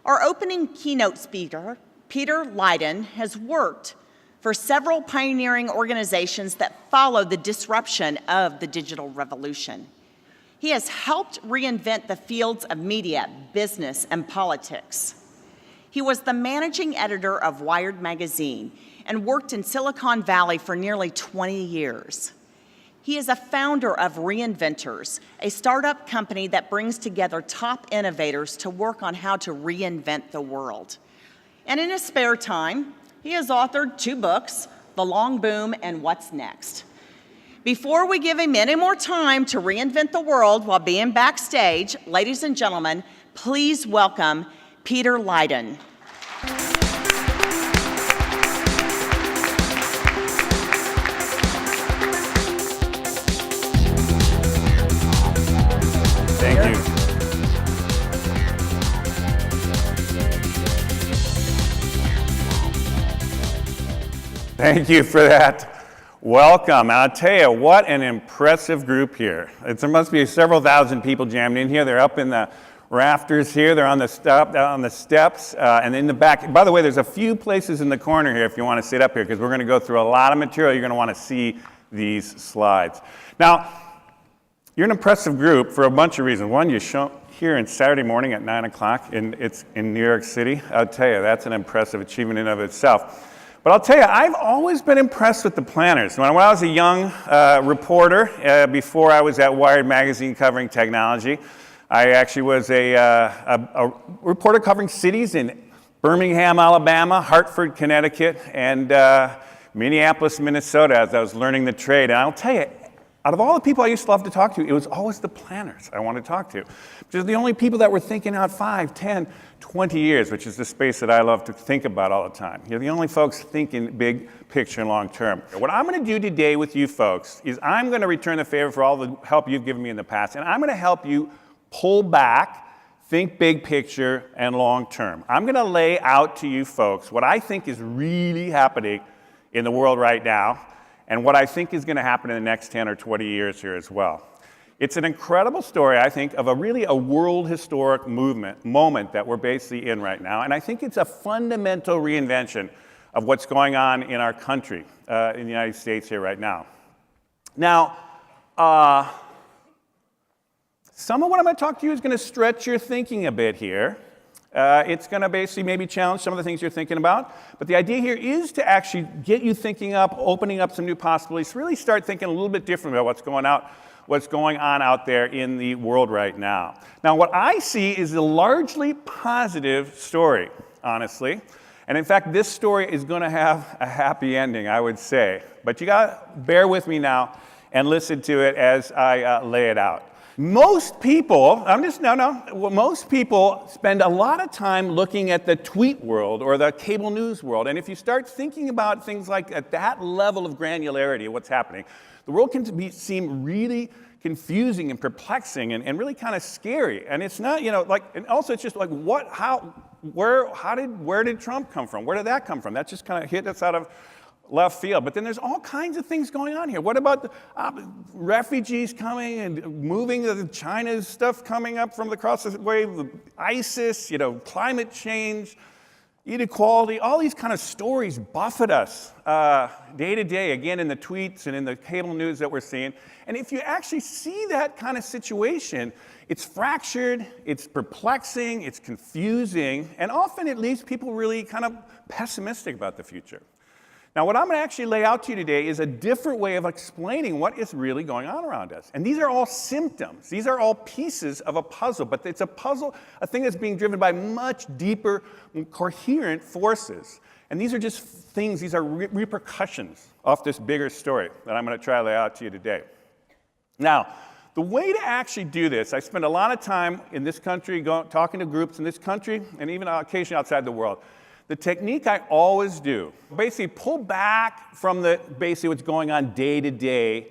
Our opening keynote speaker, Peter Leyden, has worked for several pioneering organizations that followed the disruption of the digital revolution. He has helped reinvent the fields of media, business, and politics. He was the managing editor of Wired magazine and worked in Silicon Valley for nearly 20 years. He is a founder of Reinventors, a startup company that brings together top innovators to work on how to reinvent the world. And in his spare time, he has authored 2 books, The Long Boom and What's Next. Before we give him any more time to reinvent the world while being backstage, ladies and gentlemen, please welcome Peter Leyden. Thank you. Thank you for that. Welcome. I'll tell you, what an impressive group here. There must be several thousand people jammed in here. They're up in the rafters here. They're on the steps, and in the back. By the way, there's a few places in the corner here if you want to sit up here, because we're going to go through a lot of material. You're going to want to see these slides. Now, you're an impressive group for a bunch of reasons. One, you show here on Saturday morning at 9 o'clock, and it's in New York City. I'll tell you, that's an impressive achievement in and of itself. But I'll tell you, I've always been impressed with the planners. When I was a young reporter, before I was at Wired magazine covering technology, I actually was a reporter covering cities in Birmingham, Alabama, Hartford, Connecticut, and Minneapolis, Minnesota, as I was learning the trade. And I'll tell you, out of all the people I used to love to talk to, it was always the planners I wanted to talk to. Because the only people that were thinking out 5, 10, 20 years, which is the space that I love to think about all the time. You're the only folks thinking big picture and long term. What I'm going to do today with you folks is I'm going to return the favor for all the help you've given me in the past, and I'm going to help you pull back, think big picture and long term. I'm going to lay out to you folks what I think is really happening in the world right now, and what I think is going to happen in the next 10 or 20 years here as well. It's an incredible story, I think, of a world historic moment that we're basically in right now, and I think it's a fundamental reinvention of what's going on in our country, in the United States here right now. Now, some of what I'm going to talk to you is going to stretch your thinking a bit here. It's going to basically maybe challenge some of the things you're thinking about. But the idea here is to actually get you thinking up, opening up some new possibilities, really start thinking a little bit different about what's going on out there in the world right now. Now, what I see is a largely positive story, honestly. And in fact, this story is going to have a happy ending, I would say. But you got to bear with me now and listen to it as I lay it out. Most people spend a lot of time looking at the tweet world or the cable news world. And if you start thinking about things like at that level of granularity of what's happening, the world can seem really confusing and perplexing and really kind of scary. And it's not, and also it's just like, where did Trump come from? Where did that come from? That just kind of hit us out of left field. But then there's all kinds of things going on here. What about the refugees coming and moving, China's stuff coming up from across the way, ISIS, climate change, inequality, all these kind of stories buffet us day to day, again, in the tweets and in the cable news that we're seeing. And if you actually see that kind of situation, it's fractured, it's perplexing, it's confusing, and often it leaves people really kind of pessimistic about the future. Now, what I'm going to actually lay out to you today is a different way of explaining what is really going on around us. And these are all symptoms. These are all pieces of a puzzle, but it's a puzzle, a thing that's being driven by much deeper, coherent forces. And these are just things, these are repercussions off this bigger story that I'm going to try to lay out to you today. Now, the way to actually do this, I spend a lot of time in this country talking to groups in this country and even occasionally outside the world. The technique I always do, basically pull back from basically what's going on day to day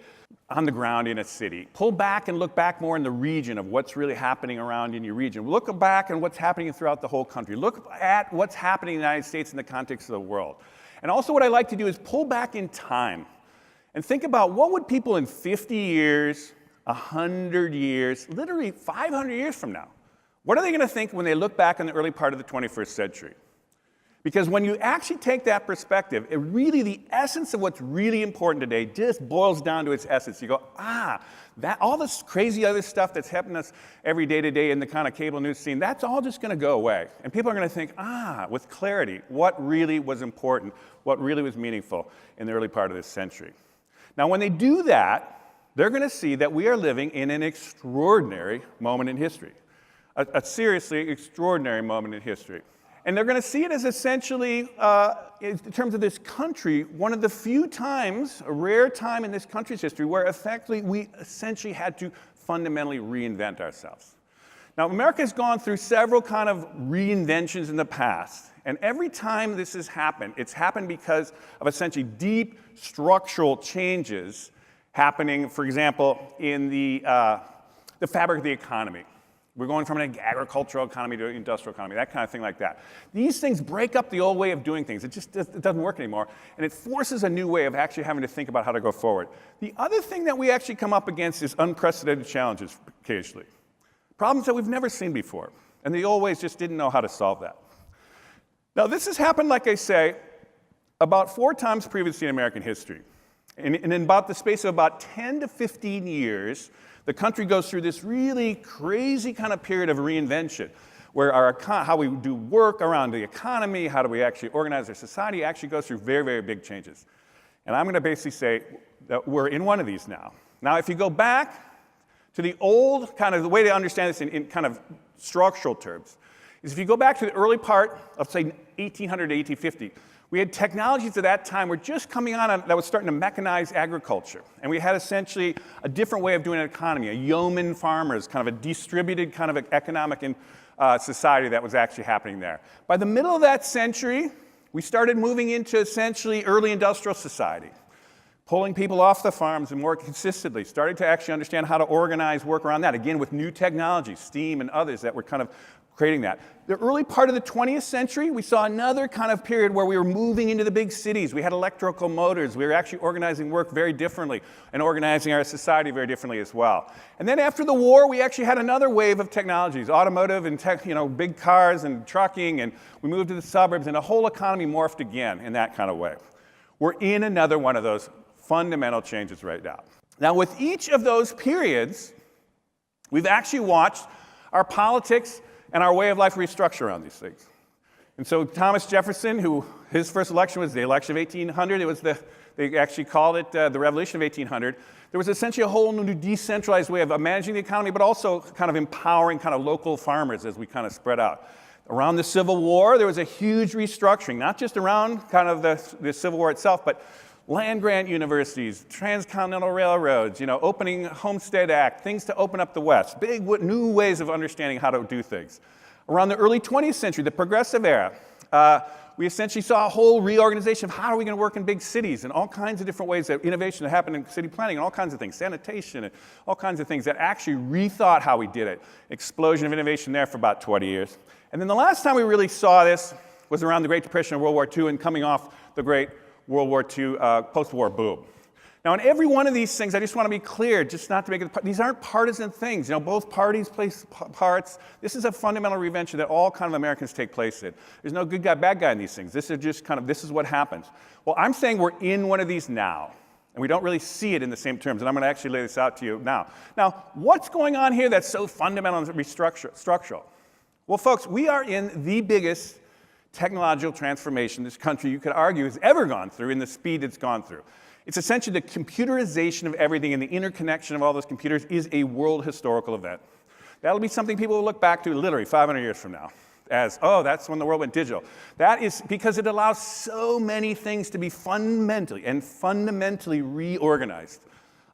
on the ground in a city. Pull back and look back more in the region of what's really happening around in your region. Look back at what's happening throughout the whole country. Look at what's happening in the United States in the context of the world. And also what I like to do is pull back in time and think about what would people in 50 years, 100 years, literally 500 years from now, What are they going to think when they look back on the early part of the 21st century? Because when you actually take that perspective, it really, the essence of what's really important today just boils down to its essence. You go, that all this crazy other stuff that's happening to us every day today in the kind of cable news scene, that's all just going to go away. And people are going to think, with clarity, what really was important, what really was meaningful in the early part of this century. Now, when they do that, they're going to see that we are living in an extraordinary moment in history, a seriously extraordinary moment in history. And they're going to see it as essentially, in terms of this country, one of the few times, a rare time in this country's history, where effectively we essentially had to fundamentally reinvent ourselves. Now, America has gone through several kind of reinventions in the past. And every time this has happened, it's happened because of essentially deep structural changes happening, for example, in the fabric of the economy. We're going from an agricultural economy to an industrial economy, that kind of thing like that. These things break up the old way of doing things. It doesn't work anymore, and it forces a new way of actually having to think about how to go forward. The other thing that we actually come up against is unprecedented challenges occasionally. Problems that we've never seen before, and the old ways just didn't know how to solve that. Now, this has happened, like I say, about 4 times previously in American history. And in about the space of about 10 to 15 years, the country goes through this really crazy kind of period of reinvention, where how we do work around the economy, how do we actually organize our society, actually goes through very, very big changes. And I'm going to basically say that we're in one of these now. Now, if you go back to the old kind of, the way to understand this in kind of structural terms, is if you go back to the early part of, say, 1800 to 1850, we had technologies at that time were just coming on that was starting to mechanize agriculture. And we had essentially a different way of doing an economy, a yeoman farmers, kind of a distributed kind of economic and society that was actually happening there. By the middle of that century, we started moving into essentially early industrial society, pulling people off the farms and more consistently, starting to actually understand how to organize work around that, again with new technologies, steam and others that were kind of creating that. The early part of the 20th century, we saw another kind of period where we were moving into the big cities. We had electrical motors. We were actually organizing work very differently and organizing our society very differently as well. And then after the war, we actually had another wave of technologies, automotive and big cars and trucking, and we moved to the suburbs, and the whole economy morphed again in that kind of way. We're in another one of those fundamental changes right now. Now, with each of those periods, we've actually watched our politics and our way of life restructure around these things. And so Thomas Jefferson, his first election was the election of 1800. It was they actually called it the Revolution of 1800. There was essentially a whole new decentralized way of managing the economy, but also kind of empowering kind of local farmers as we kind of spread out. Around the Civil War, there was a huge restructuring, not just around kind of the Civil War itself, but land-grant universities, transcontinental railroads, opening Homestead Act, things to open up the West, big new ways of understanding how to do things. Around the early 20th century, the progressive era, we essentially saw a whole reorganization of how are we going to work in big cities and all kinds of different ways of innovation that happened in city planning and all kinds of things, sanitation and all kinds of things that actually rethought how we did it. Explosion of innovation there for about 20 years. And then the last time we really saw this was around the Great Depression of World War II and coming off the Great World War II post-war boom. Now, in every one of these things, I just want to be clear, just not to make it, these aren't partisan things. Both parties play parts. This is a fundamental reinvention that all kind of Americans take place in. There's no good guy, bad guy in these things. This is just this is what happens. Well, I'm saying we're in one of these now, and we don't really see it in the same terms, and I'm going to actually lay this out to you now. Now, what's going on here that's so fundamental and structural? Well, folks, we are in the biggest technological transformation this country, you could argue, has ever gone through in the speed it's gone through. It's essentially the computerization of everything, and the interconnection of all those computers is a world historical event. That'll be something people will look back to literally 500 years from now as, oh, that's when the world went digital. That is because it allows so many things to be fundamentally reorganized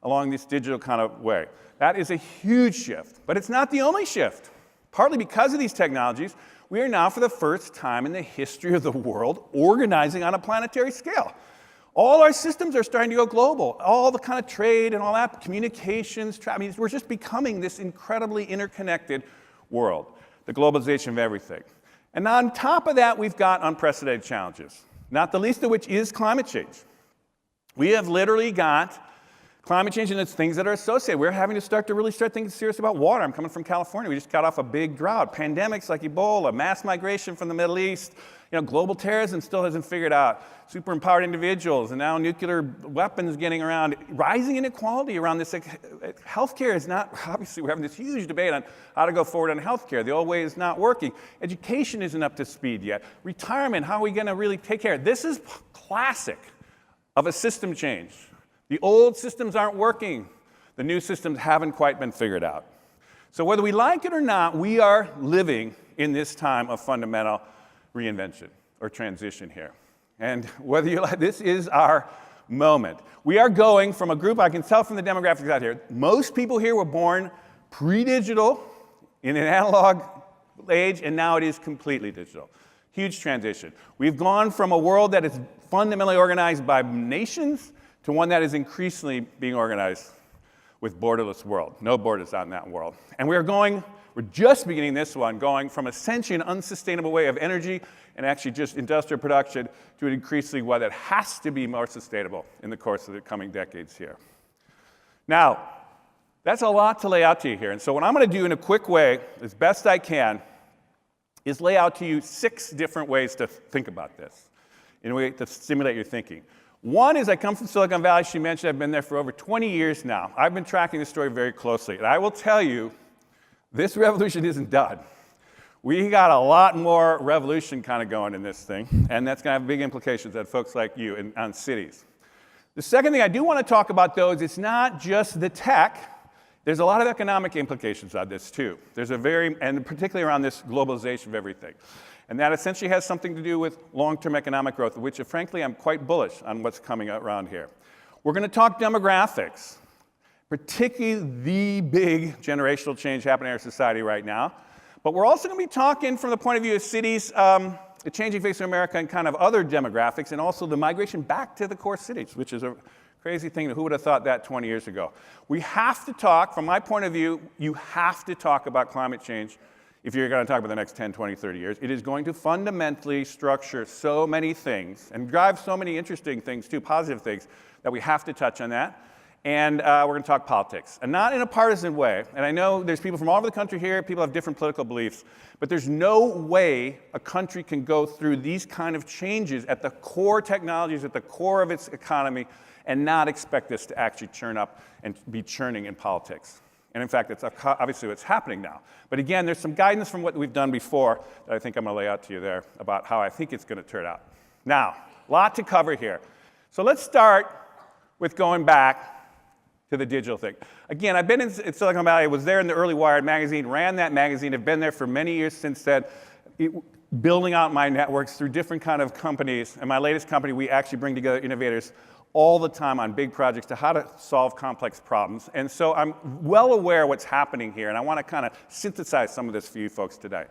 along this digital kind of way. That is a huge shift, but it's not the only shift. Partly because of these technologies, we are now, for the first time in the history of the world, organizing on a planetary scale. All our systems are starting to go global. All the kind of trade and all that, communications, we're just becoming this incredibly interconnected world, the globalization of everything. And on top of that, we've got unprecedented challenges, not the least of which is climate change. We have literally got Climate change and its things that are associated. We're having to really start thinking serious about water. I'm coming from California. We just got off a big drought. Pandemics like Ebola, mass migration from the Middle East, global terrorism still hasn't figured out. Super empowered individuals, and now nuclear weapons getting around. Rising inequality around this. Healthcare is not, obviously we're having this huge debate on how to go forward on healthcare. The old way is not working. Education isn't up to speed yet. Retirement, how are we going to really take care? This is classic of a system change. The old systems aren't working. The new systems haven't quite been figured out. So whether we like it or not, we are living in this time of fundamental reinvention or transition here. And whether you like, this is our moment. We are going from a group, I can tell from the demographics out here, most people here were born pre-digital in an analog age, and now it is completely digital. Huge transition. We've gone from a world that is fundamentally organized by nations to one that is increasingly being organized with borderless world. No borders out in that world. And we're just beginning this one, going from essentially an unsustainable way of energy and actually just industrial production to an increasingly one that has to be more sustainable in the course of the coming decades here. Now, that's a lot to lay out to you here. And so what I'm going to do in a quick way, as best I can, is lay out to you 6 different ways to think about this in a way to stimulate your thinking. One is I come from Silicon Valley. She mentioned I've been there for over 20 years now. I've been tracking this story very closely. And I will tell you, this revolution isn't done. We got a lot more revolution kind of going in this thing. And that's going to have big implications on folks like you and on cities. The second thing I do want to talk about, though, is it's not just the tech. There's a lot of economic implications on this, too. And particularly around this globalization of everything. And that essentially has something to do with long-term economic growth, which, frankly, I'm quite bullish on what's coming around here. We're going to talk demographics, particularly the big generational change happening in our society right now. But we're also going to be talking from the point of view of cities, the changing face of America and kind of other demographics, and also the migration back to the core cities, which is a crazy thing. Who would have thought that 20 years ago? We have to talk, from my point of view, you have to talk about climate change if you're going to talk about the next 10, 20, 30 years. It is going to fundamentally structure so many things and drive so many interesting things, too, positive things, that we have to touch on that. And we're going to talk politics, and not in a partisan way. And I know there's people from all over the country here, people have different political beliefs, but there's no way a country can go through these kind of changes at the core technologies, at the core of its economy, and not expect this to actually churn up and be churning in politics. And in fact, it's obviously what's happening now. But again, there's some guidance from what we've done before that I think I'm going to lay out to you there about how I think it's going to turn out. Now, a lot to cover here. So let's start with going back to the digital thing. Again, I've been in Silicon Valley. I was there in the early Wired magazine, ran that magazine. I've been there for many years since then, building out my networks through different kind of companies. And my latest company, we actually bring together innovators all the time on big projects to how to solve complex problems. And so I'm well aware of what's happening here, and I want to kind of synthesize some of this for you folks today.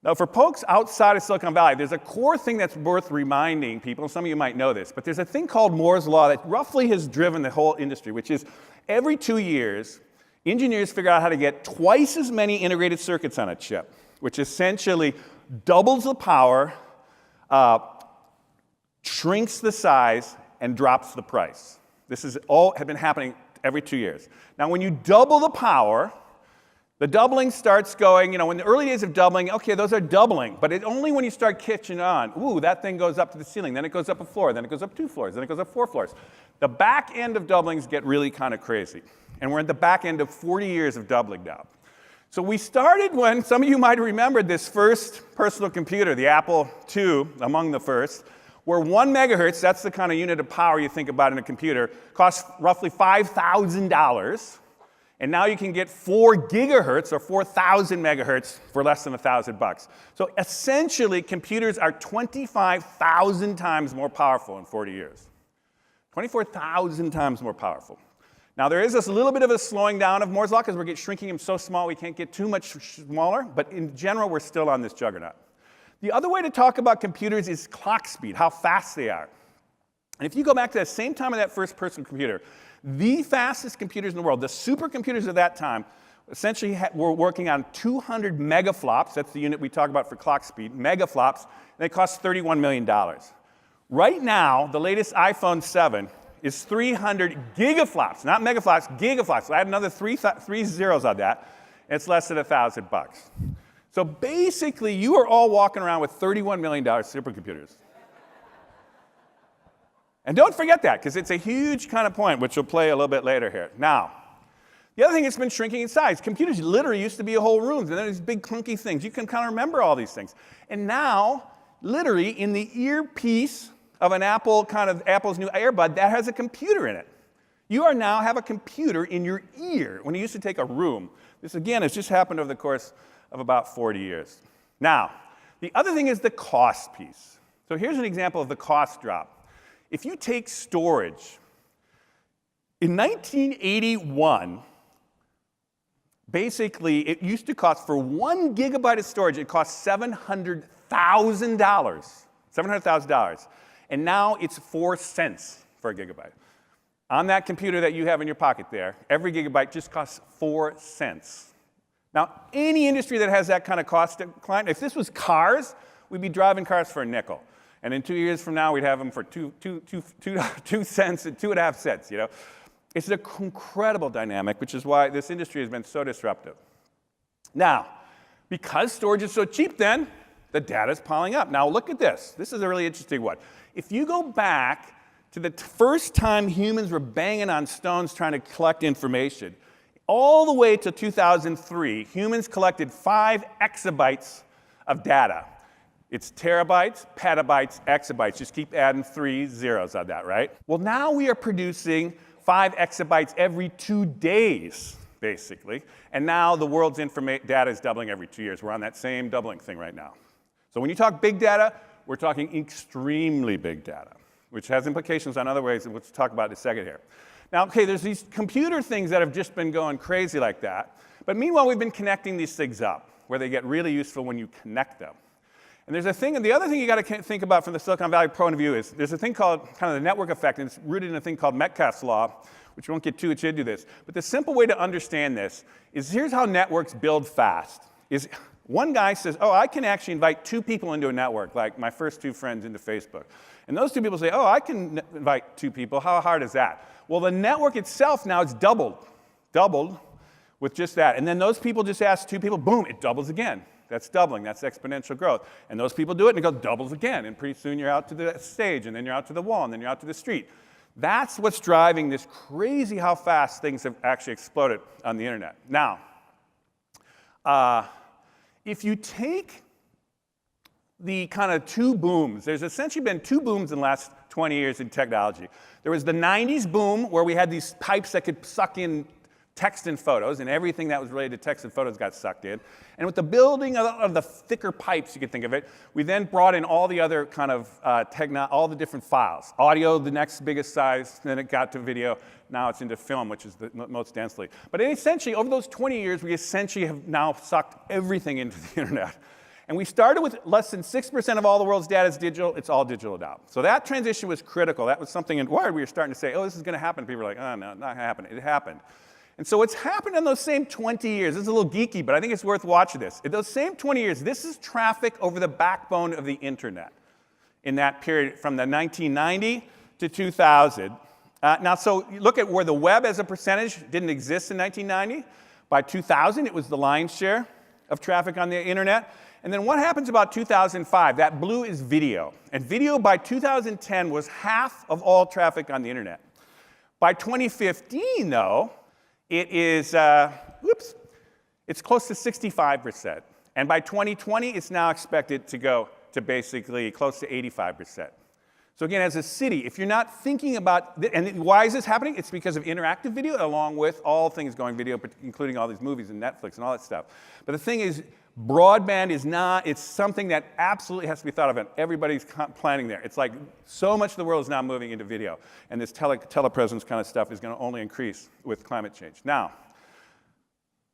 Now, for folks outside of Silicon Valley, there's a core thing that's worth reminding people. Some of you might know this, but there's a thing called Moore's Law that roughly has driven the whole industry, which is every 2 years, engineers figure out how to get twice as many integrated circuits on a chip, which essentially doubles the power, shrinks the size, and drops the price. This is all have been happening every 2 years. Now, when you double the power, the doubling starts going, in the early days of doubling, okay, those are doubling, but only when you start catching on. Ooh, that thing goes up to the ceiling, then it goes up a floor, then it goes up 2 floors, then it goes up 4 floors. The back end of doublings get really kind of crazy, and we're at the back end of 40 years of doubling now. So we started when, some of you might remember this first personal computer, the Apple II, among the first, where 1 megahertz, that's the kind of unit of power you think about in a computer, costs roughly $5,000. And now you can get 4 gigahertz or 4,000 megahertz for less than $1,000. So essentially, computers are 25,000 times more powerful in 40 years. 24,000 times more powerful. Now, there is this little bit of a slowing down of Moore's Law because we're shrinking them so small we can't get too much smaller. But in general, we're still on this juggernaut. The other way to talk about computers is clock speed, how fast they are. And if you go back to the same time of that first personal computer, the fastest computers in the world, the supercomputers of that time, essentially were working on 200 megaflops. That's the unit we talk about for clock speed, megaflops, and they cost $31 million. Right now, the latest iPhone 7 is 300 gigaflops, not megaflops, gigaflops. So add another three zeros on that, and it's less than $1,000. So basically, you are all walking around with $31 million supercomputers. And don't forget that, because it's a huge kind of point, which we'll play a little bit later here. Now, the other thing that's been shrinking in size, computers literally used to be a whole rooms, and then these big clunky things. You can kind of remember all these things. And now, literally, in the earpiece of an Apple's new earbud, that has a computer in it. You now have a computer in your ear, when it used to take a room. This, again, has just happened over the course of about 40 years. Now, the other thing is the cost piece. So here's an example of the cost drop. If you take storage, in 1981, basically, it used to cost, for 1 gigabyte of storage, it cost $700,000. $700,000. And now it's 4 cents for a gigabyte. On that computer that you have in your pocket there, every gigabyte just costs 4 cents. Now, any industry that has that kind of cost decline, if this was cars, we'd be driving cars for a nickel. And in 2 years from now, we'd have them for 2 cents and 2.5 cents, you know? It's an incredible dynamic, which is why this industry has been so disruptive. Now, because storage is so cheap then, the data is piling up. Now look at this. This is a really interesting one. If you go back to the first time humans were banging on stones trying to collect information, all the way to 2003, humans collected 5 exabytes of data. It's terabytes, petabytes, exabytes. Just keep adding 3 zeros on that, right? Well, now we are producing 5 exabytes every 2 days, basically. And now the world's data is doubling every 2 years. We're on that same doubling thing right now. So when you talk big data, we're talking extremely big data, which has implications on other ways that we'll talk about in a second here. Now, okay, there's these computer things that have just been going crazy like that. But meanwhile, we've been connecting these things up, where they get really useful when you connect them. And there's a thing, and the other thing you got to think about from the Silicon Valley point of view is there's a thing called kind of the network effect, and it's rooted in a thing called Metcalfe's law, which we won't get too much into this. But the simple way to understand this is here's how networks build fast. Is one guy says, oh, I can actually invite 2 people into a network, like my first 2 friends into Facebook. And those 2 people say, oh, I can invite 2 people. How hard is that? Well, the network itself now is doubled with just that. And then those people just ask 2 people, boom, it doubles again. That's doubling. That's exponential growth. And those people do it, and it goes doubles again. And pretty soon you're out to the stage, and then you're out to the wall, and then you're out to the street. That's what's driving this crazy how fast things have actually exploded on the internet. Now, if you take the kind of 2 booms, there's essentially been 2 booms in the last 20 years in technology. There was the 90s boom, where we had these pipes that could suck in text and photos, and everything that was related to text and photos got sucked in. And with the building of the thicker pipes, you could think of it, we then brought in all the other kind of all the different files. Audio, the next biggest size, then it got to video. Now it's into film, which is the most densely. But essentially, over those 20 years, we essentially have now sucked everything into the internet. And we started with less than 6% of all the world's data is digital. It's all digital now. So that transition was critical. That was something in Wired we were starting to say, oh, this is going to happen. People were like, oh, no, not going to happen. It happened. And so what's happened in those same 20 years, this is a little geeky, but I think it's worth watching this. In those same 20 years, this is traffic over the backbone of the internet in that period from the 1990 to 2000. Now, so look at where the web as a percentage didn't exist in 1990. By 2000, it was the lion's share of traffic on the internet. And then what happens about 2005? That blue is video. And video by 2010 was half of all traffic on the internet. By 2015, though, it is, it's close to 65%. And by 2020, it's now expected to go to basically close to 85%. So again, as a city, if you're not thinking about, and why is this happening? It's because of interactive video, along with all things going video, including all these movies and Netflix and all that stuff. But the thing is, broadband is not, it's something that absolutely has to be thought of, and everybody's planning there. It's like so much of the world is now moving into video, and this telepresence kind of stuff is going to only increase with climate change. Now,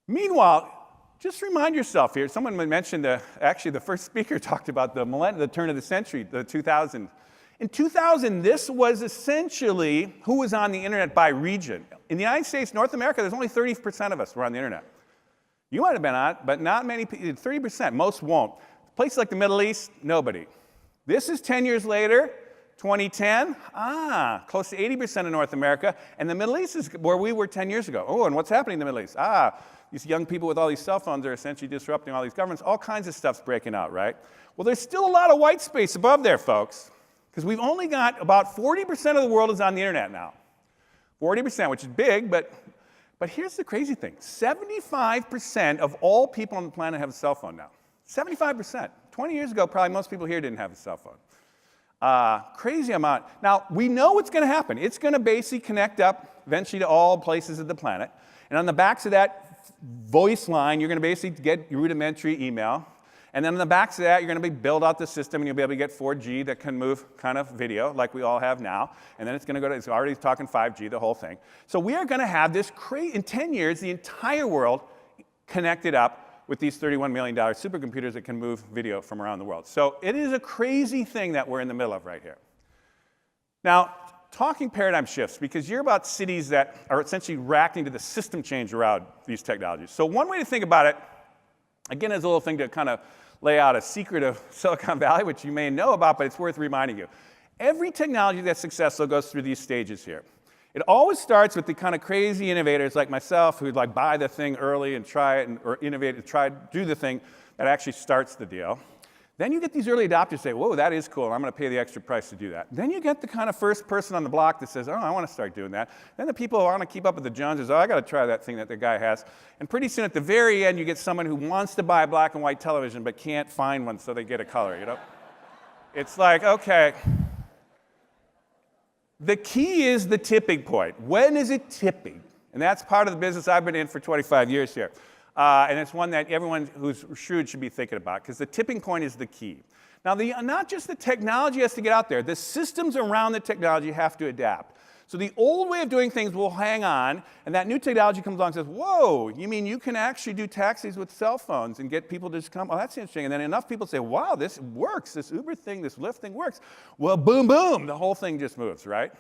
meanwhile, just remind yourself here, someone mentioned, actually the first speaker talked about the turn of the century, the 2000. In 2000, this was essentially who was on the internet by region. In the United States, North America, there's only 30% of us who are on the internet. You might have been on it, but not many people, 30%, most won't. Places like the Middle East, nobody. This is 10 years later, 2010, close to 80% of North America, and the Middle East is where we were 10 years ago. Oh, and what's happening in the Middle East? These young people with all these cell phones are essentially disrupting all these governments. All kinds of stuff's breaking out, right? Well, there's still a lot of white space above there, folks, because we've only got about 40% of the world is on the internet now. 40%, which is big, but here's the crazy thing. 75% of all people on the planet have a cell phone now. 75%. 20 years ago, probably most people here didn't have a cell phone. Crazy amount. Now, we know what's going to happen. It's going to basically connect up eventually to all places of the planet. And on the backs of that voice line, you're going to basically get rudimentary email. And then on the backs of that, you're going to build out the system, and you'll be able to get 4G that can move kind of video like we all have now. And then it's going to go to, it's already talking 5G, the whole thing. So we are going to have this in 10 years, the entire world connected up with these $31 million supercomputers that can move video from around the world. So it is a crazy thing that we're in the middle of right here. Now, talking paradigm shifts, because you're about cities that are essentially reacting to the system change around these technologies. So one way to think about it, again, is a little thing to kind of lay out a secret of Silicon Valley, which you may know about, but it's worth reminding you. Every technology that's successful goes through these stages here. It always starts with the kind of crazy innovators like myself who'd like buy the thing early and try it, or innovate and try to do the thing that actually starts the deal. Then you get these early adopters say, whoa, that is cool, I'm going to pay the extra price to do that. Then you get the kind of first person on the block that says, oh, I want to start doing that. Then the people who want to keep up with the Joneses, oh, I got to try that thing that the guy has. And pretty soon at the very end, you get someone who wants to buy a black and white television but can't find one, so they get a color, you know? It's like, okay. The key is the tipping point. When is it tipping? And that's part of the business I've been in for 25 years here. And it's one that everyone who's shrewd should be thinking about, because the tipping point is the key. Now, not just the technology has to get out there. The systems around the technology have to adapt. So the old way of doing things will hang on, and that new technology comes along and says, whoa, you mean you can actually do taxis with cell phones and get people to just come? Oh, that's interesting. And then enough people say, wow, this works. This Uber thing, this Lyft thing works. Well, boom, boom, the whole thing just moves, right?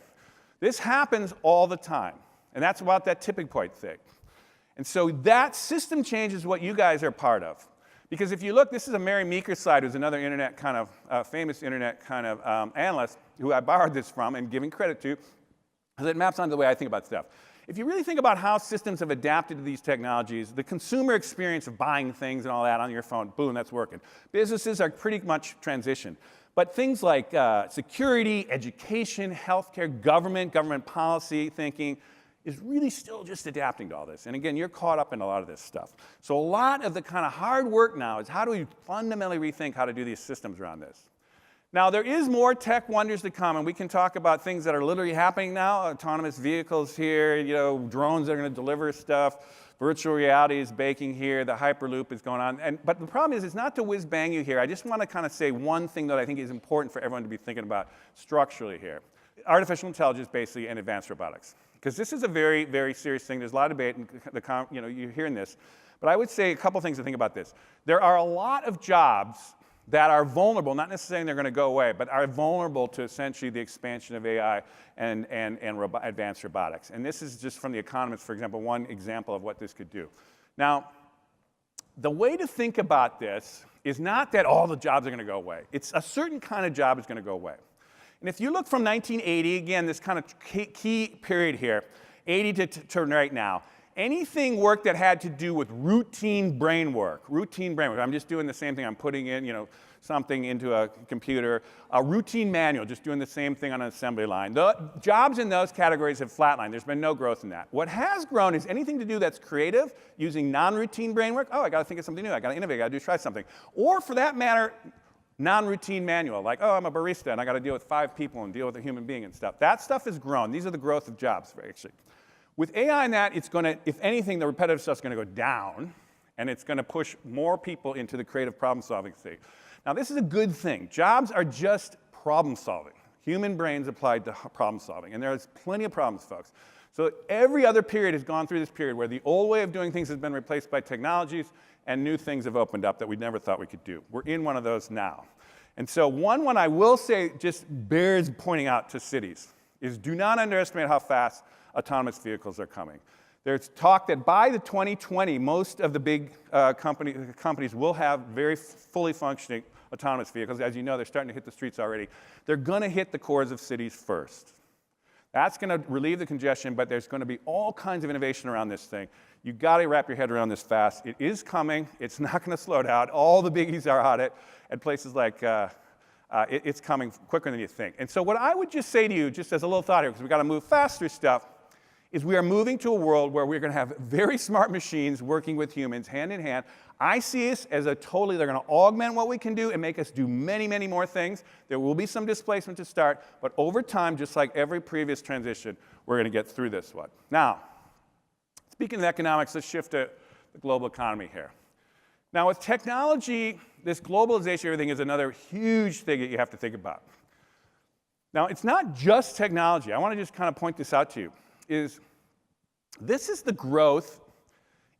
This happens all the time. And that's about that tipping point thing. And so that system change is what you guys are part of. Because if you look, this is a Mary Meeker slide, who's another internet kind of, famous internet kind of analyst who I borrowed this from and giving credit to, because it maps onto the way I think about stuff. If you really think about how systems have adapted to these technologies, the consumer experience of buying things and all that on your phone, boom, that's working. Businesses are pretty much transitioned. But things like security, education, healthcare, government policy thinking is really still just adapting to all this. And again, you're caught up in a lot of this stuff. So a lot of the kind of hard work now is how do we fundamentally rethink how to do these systems around this. Now, there is more tech wonders to come, and we can talk about things that are literally happening now. Autonomous vehicles here, you know, drones that are going to deliver stuff. Virtual reality is baking here. The Hyperloop is going on. But the problem is, it's not to whiz-bang you here. I just want to kind of say one thing that I think is important for everyone to be thinking about structurally here. Artificial intelligence, basically, and advanced robotics. Because this is a very, very serious thing. There's a lot of debate, and you're hearing this. But I would say a couple things to think about this. There are a lot of jobs that are vulnerable, not necessarily they're going to go away, but are vulnerable to essentially the expansion of AI and advanced robotics. And this is just from The Economist, for example, one example of what this could do. Now, the way to think about this is not that all the jobs are going to go away. It's a certain kind of job is going to go away. And if you look from 1980, again, this kind of key period here, 80 to right now, anything work that had to do with routine brain work, I'm just doing the same thing, I'm putting in, something into a computer, a routine manual, just doing the same thing on an assembly line. The jobs in those categories have flatlined. There's been no growth in that. What has grown is anything to do that's creative, using non-routine brain work. Oh, I got to think of something new. I got to innovate. I got to try something. Or for that matter, non-routine manual, like, oh, I'm a barista and I got to deal with 5 people and deal with a human being and stuff. That stuff has grown. These are the growth of jobs, actually. With AI and that, it's going to, if anything, the repetitive stuff's going to go down, and it's going to push more people into the creative problem-solving state. Now, this is a good thing. Jobs are just problem-solving. Human brains applied to problem-solving, and there's plenty of problems, folks. So every other period has gone through this period where the old way of doing things has been replaced by technologies, and new things have opened up that we never thought we could do. We're in one of those now. And so one I will say just bears pointing out to cities is do not underestimate how fast autonomous vehicles are coming. There's talk that by the 2020, most of the big companies will have very fully functioning autonomous vehicles. As you know, they're starting to hit the streets already. They're going to hit the cores of cities first. That's going to relieve the congestion, but there's going to be all kinds of innovation around this thing. You've got to wrap your head around this fast. It is coming. It's not going to slow down. All the biggies are on it, and places like it's coming quicker than you think. And so what I would just say to you, just as a little thought here, because we've got to move faster stuff, is we are moving to a world where we're going to have very smart machines working with humans hand in hand. I see this as they're going to augment what we can do and make us do many, many more things. There will be some displacement to start, but over time, just like every previous transition, we're going to get through this one. Now, speaking of economics, let's shift to the global economy here. Now, with technology, this globalization, everything is another huge thing that you have to think about. Now, it's not just technology. I want to just kind of point this out to you. This is the growth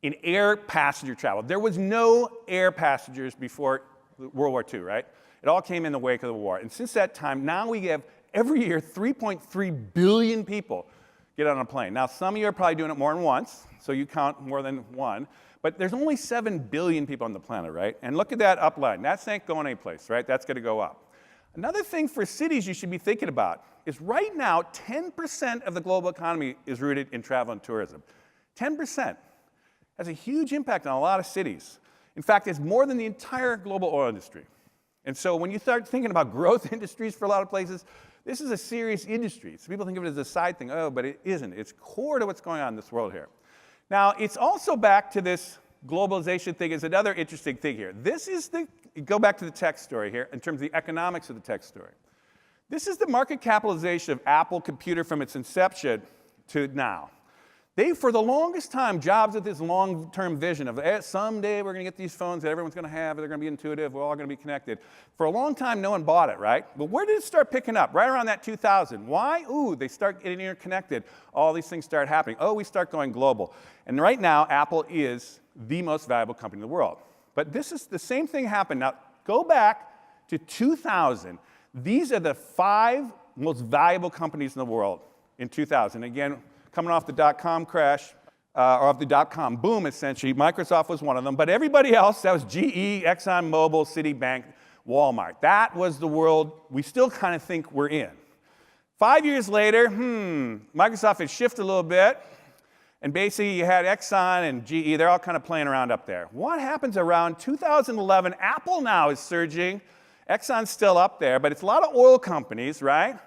in air passenger travel. There was no air passengers before World War II, right? It all came in the wake of the war. And since that time, now we have, every year, 3.3 billion people get on a plane. Now, some of you are probably doing it more than once, so you count more than one. But there's only 7 billion people on the planet, right? And look at that up line. That's not going anyplace, right? That's going to go up. Another thing for cities you should be thinking about is right now, 10% of the global economy is rooted in travel and tourism. 10% has a huge impact on a lot of cities. In fact, it's more than the entire global oil industry. And so when you start thinking about growth industries for a lot of places, this is a serious industry. So people think of it as a side thing. Oh, but it isn't. It's core to what's going on in this world here. Now, it's also back to this globalization thing is another interesting thing here. This is go back to the tech story here in terms of the economics of the tech story. This is the market capitalization of Apple Computer from its inception to now. They, for the longest time, Jobs with this long-term vision of someday we're going to get these phones that everyone's going to have, they're going to be intuitive, we're all going to be connected. For a long time, no one bought it, right? But where did it start picking up? Right around that 2000. Why? Ooh, they start getting interconnected. All these things start happening. Oh, we start going global. And right now, Apple is the most valuable company in the world. But this is the same thing happened. Now, go back to 2000. These are the 5 most valuable companies in the world in 2000. Again, coming off the dot-com crash, or off the dot-com boom, essentially. Microsoft was one of them. But everybody else, that was GE, ExxonMobil, Citibank, Walmart. That was the world we still kind of think we're in. 5 years later, Microsoft had shifted a little bit. And basically, you had Exxon and GE. They're all kind of playing around up there. What happens around 2011? Apple now is surging. Exxon's still up there. But it's a lot of oil companies, right?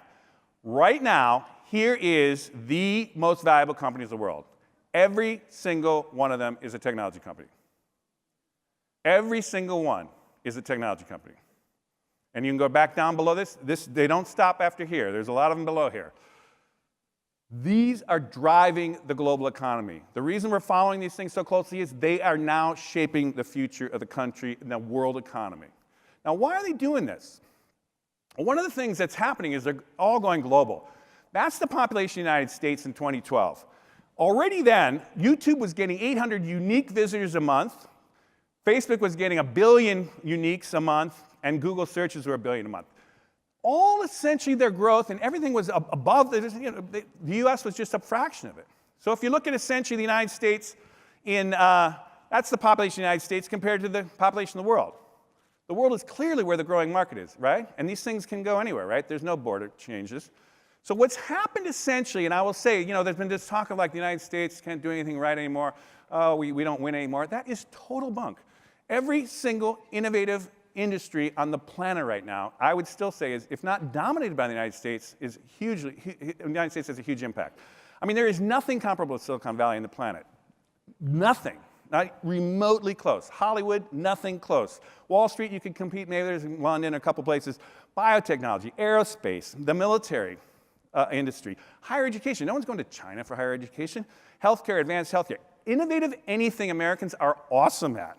Right now, here is the most valuable companies in the world. Every single one of them is a technology company. Every single one is a technology company. And you can go back down below this. They don't stop after here. There's a lot of them below here. These are driving the global economy. The reason we're following these things so closely is they are now shaping the future of the country and the world economy. Now, why are they doing this? Well, one of the things that's happening is they're all going global. That's the population of the United States in 2012. Already then, YouTube was getting 800 unique visitors a month. Facebook was getting 1 billion uniques a month, and Google searches were 1 billion a month. All essentially their growth and everything was above the U.S. was just a fraction of it. So if you look at essentially the United States that's the population of the United States compared to the population of the world. The world is clearly where the growing market is, right? And these things can go anywhere, right? There's no border changes. So what's happened essentially, and I will say, there's been this talk of like the United States can't do anything right anymore. Oh, we don't win anymore. That is total bunk. Every single innovative industry on the planet right now, I would still say, is, if not dominated by the United States, the United States has a huge impact. I mean, there is nothing comparable to Silicon Valley on the planet. Nothing. Not remotely close. Hollywood, nothing close. Wall Street, you could compete, maybe there's in London, a couple places. Biotechnology, aerospace, the military industry, higher education. No one's going to China for higher education. Healthcare, advanced healthcare. Innovative anything Americans are awesome at.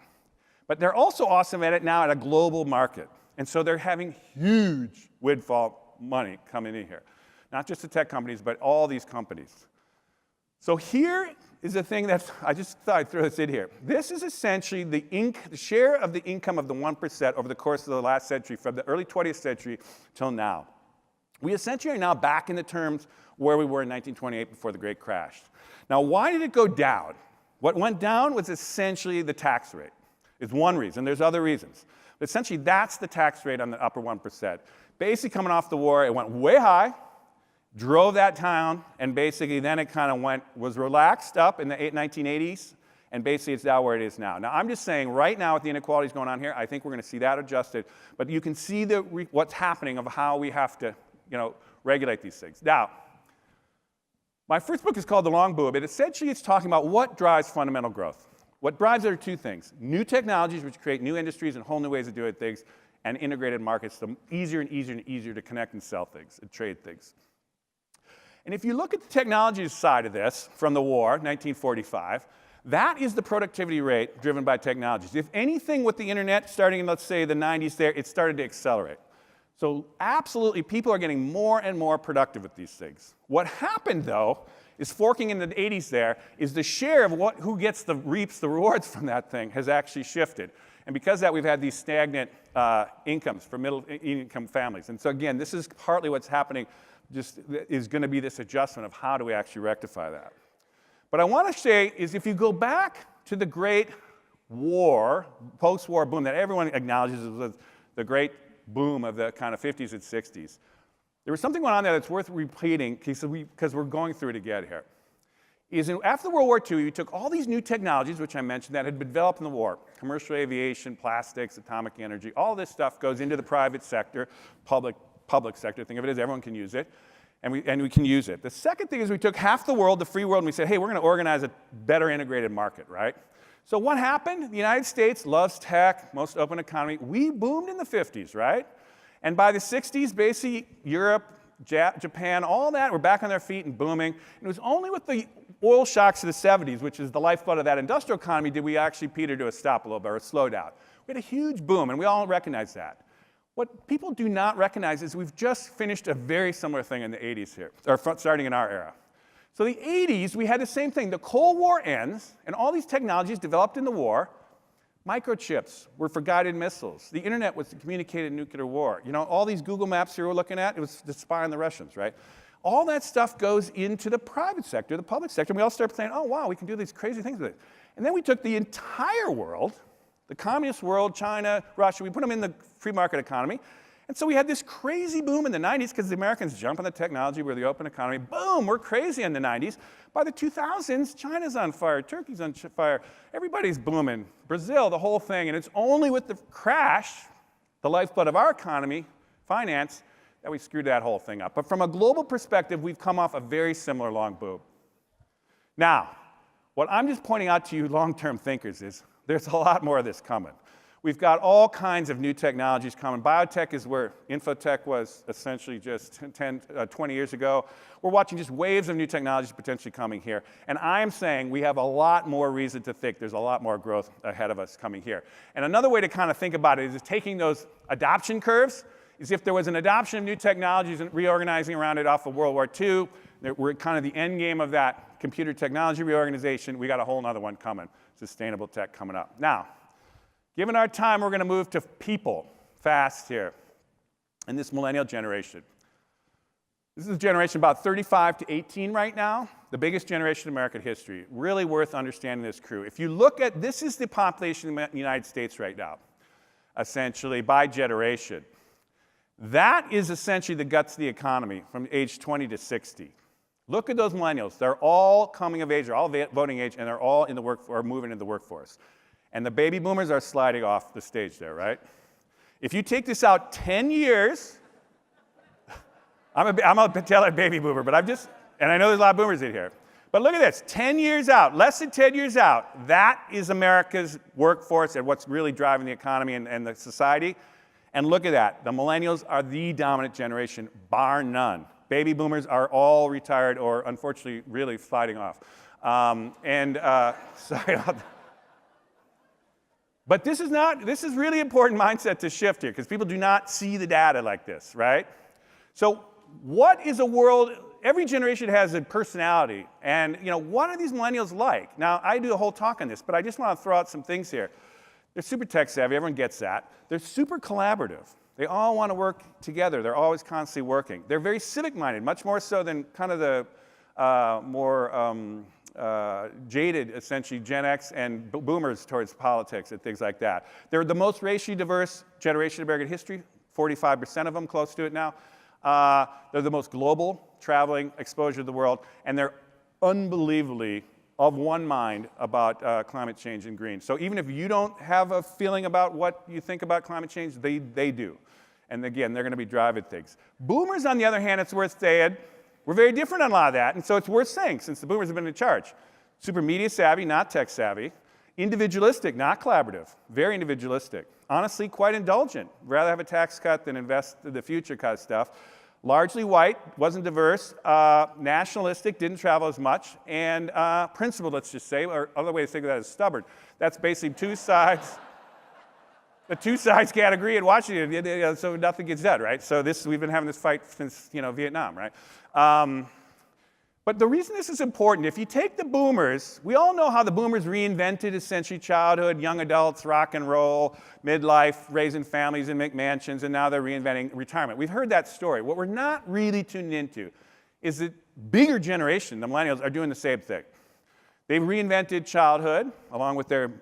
But they're also awesome at it now at a global market. And so they're having huge windfall money coming in here. Not just the tech companies, but all these companies. So here is the thing that I just thought I'd throw this in here. This is essentially the share of the income of the 1% over the course of the last century, from the early 20th century till now. We essentially are now back in the terms where we were in 1928 before the Great Crash. Now, why did it go down? What went down was essentially the tax rate. Is one reason. There's other reasons. But essentially, that's the tax rate on the upper 1%. Basically, coming off the war, it went way high, drove that down, and basically then it kind of was relaxed up in the 1980s, and basically it's now where it is now. Now, I'm just saying, right now with the inequalities going on here, I think we're going to see that adjusted, but you can see what's happening of how we have to, regulate these things. Now, my first book is called The Long Boom, but essentially it's talking about what drives fundamental growth. What drives it are two things: new technologies, which create new industries and whole new ways of doing things, and integrated markets, so easier and easier and easier to connect and sell things and trade things. And if you look at the technologies side of this from the war, 1945, that is the productivity rate driven by technologies. If anything, with the internet starting in, let's say, the 90s there, it started to accelerate. So absolutely, people are getting more and more productive with these things. What happened, though, is forking in the 80s there, is the share of who reaps the rewards from that thing has actually shifted. And because of that, we've had these stagnant incomes for middle-income families. And so again, this is partly what's happening, is going to be this adjustment of how do we actually rectify that. What I want to say is if you go back to the Great War, post-war boom that everyone acknowledges was the great boom of the kind of 50s and 60s, there was something going on there that's worth repeating because we're going through it again here. After World War II, you took all these new technologies, which I mentioned, that had been developed in the war: commercial aviation, plastics, atomic energy. All this stuff goes into the private sector, public sector. Think of it as everyone can use it, and we can use it. The second thing is we took half the world, the free world, and we said, hey, we're going to organize a better integrated market, right? So what happened? The United States loves tech, most open economy. We boomed in the 50s, right? And by the 60s, basically Europe, Japan, all that were back on their feet and booming. And it was only with the oil shocks of the 70s, which is the lifeblood of that industrial economy, did we actually peter to a stop a little bit or a slowdown. We had a huge boom, and we all recognize that. What people do not recognize is we've just finished a very similar thing in the 80s here, or starting in our era. So the 80s, we had the same thing. The Cold War ends, and all these technologies developed in the war. Microchips were for guided missiles. The internet was to communicate in nuclear war. All these Google Maps here we're looking at, it was to spy on the Russians, right? All that stuff goes into the private sector, the public sector, and we all start saying, oh, wow, we can do these crazy things with it. And then we took the entire world, the communist world, China, Russia, we put them in the free market economy. And so we had this crazy boom in the 90s because the Americans jump on the technology, we're the open economy. Boom, we're crazy in the 90s. By the 2000s, China's on fire, Turkey's on fire, everybody's booming, Brazil, the whole thing. And it's only with the crash, the lifeblood of our economy, finance, that we screwed that whole thing up. But from a global perspective, we've come off a very similar long boom. Now, what I'm just pointing out to you long-term thinkers is there's a lot more of this coming. We've got all kinds of new technologies coming. Biotech is where infotech was essentially just 20 years ago. We're watching just waves of new technologies potentially coming here. And I'm saying we have a lot more reason to think there's a lot more growth ahead of us coming here. And another way to kind of think about it is taking those adoption curves, is if there was an adoption of new technologies and reorganizing around it off of World War II, we're kind of the end game of that computer technology reorganization. We got a whole other one coming, sustainable tech coming up. Now, given our time, we're going to move to people fast here in this millennial generation. This is a generation about 35 to 18 right now, the biggest generation in American history. Really worth understanding this crew. If you look at, this is the population in the United States right now, essentially by generation. That is essentially the guts of the economy from age 20 to 60. Look at those millennials. They're all coming of age, they're all voting age, and they're all in the or moving into the workforce. And the baby boomers are sliding off the stage there, right? If you take this out 10 years, I'm a tell baby boomer, but and I know there's a lot of boomers in here. But look at this, 10 years out, less than 10 years out, that is America's workforce and what's really driving the economy and the society. And look at that, the millennials are the dominant generation, bar none. Baby boomers are all retired or unfortunately really sliding off. Sorry about that. But this is really important mindset to shift here because people do not see the data like this, right? So what is a world, every generation has a personality, and what are these millennials like? Now, I do a whole talk on this, but I just want to throw out some things here. They're super tech savvy, everyone gets that. They're super collaborative. They all want to work together. They're always constantly working. They're very civic-minded, much more so than kind of the more jaded, essentially, Gen X and boomers towards politics and things like that. They're the most racially diverse generation in American history, 45% of them, close to it now. They're the most global, traveling exposure to the world, and they're unbelievably of one mind about climate change and green. So even if you don't have a feeling about what you think about climate change, they do. And again, they're going to be driving things. Boomers, on the other hand, it's worth saying, we're very different on a lot of that, and so it's worth saying, since the boomers have been in charge. Super media savvy, not tech savvy. Individualistic, not collaborative. Very individualistic. Honestly, quite indulgent. Rather have a tax cut than invest in the future kind of stuff. Largely white, wasn't diverse, nationalistic, didn't travel as much, and principled, let's just say, or other way to think of that is stubborn. That's basically two sides. The two sides can't agree in Washington, so nothing gets done, right? So we've been having this fight since Vietnam, right? But the reason this is important, if you take the boomers, we all know how the boomers reinvented essentially childhood, young adults, rock and roll, midlife, raising families in McMansions, and now they're reinventing retirement. We've heard that story. What we're not really tuned into is that bigger generation, the millennials, are doing the same thing. They've reinvented childhood along with their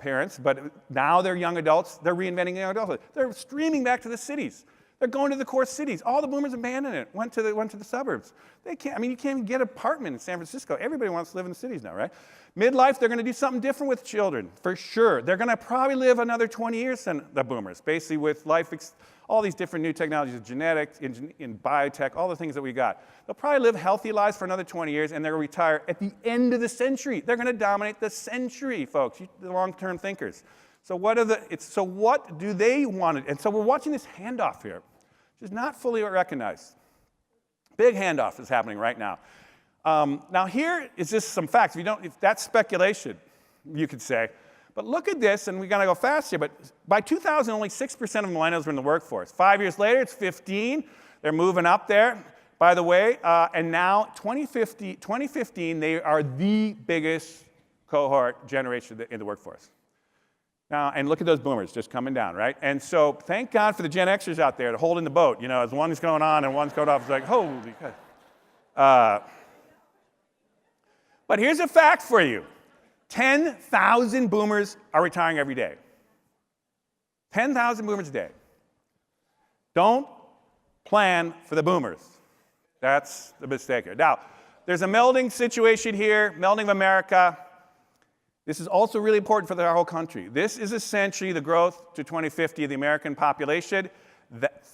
parents, but now they're young adults. They're reinventing young adulthood. They're streaming back to the cities. They're going to the core cities. All the boomers abandoned it, went to the suburbs. They can't, I mean, you can't even get an apartment in San Francisco. Everybody wants to live in the cities now, right? Midlife, they're going to do something different with children, for sure. They're going to probably live another 20 years than the boomers, basically with life, all these different new technologies, genetics, in biotech, all the things that we got. They'll probably live healthy lives for another 20 years, and they're going to retire at the end of the century. They're going to dominate the century, folks, the long-term thinkers. So what do they want? And so we're watching this handoff here, which is not fully recognized. Big handoff is happening right now. Now here is just some facts. If that's speculation, you could say. But look at this, and we're going to go fast here. But by 2000, only 6% of millennials were in the workforce. 5 years later, it's 15. They're moving up there, by the way. And now, 2015, they are the biggest cohort generation in the workforce. Now, and look at those boomers just coming down, right? And so thank God for the Gen Xers out there holding the boat. As one's going on and one's going off, it's like, holy God. But here's a fact for you. 10,000 boomers are retiring every day. 10,000 boomers a day. Don't plan for the boomers. That's the mistake here. Now, there's a melding situation here, melding of America. This is also really important for our whole country. This is essentially the growth to 2050 of the American population.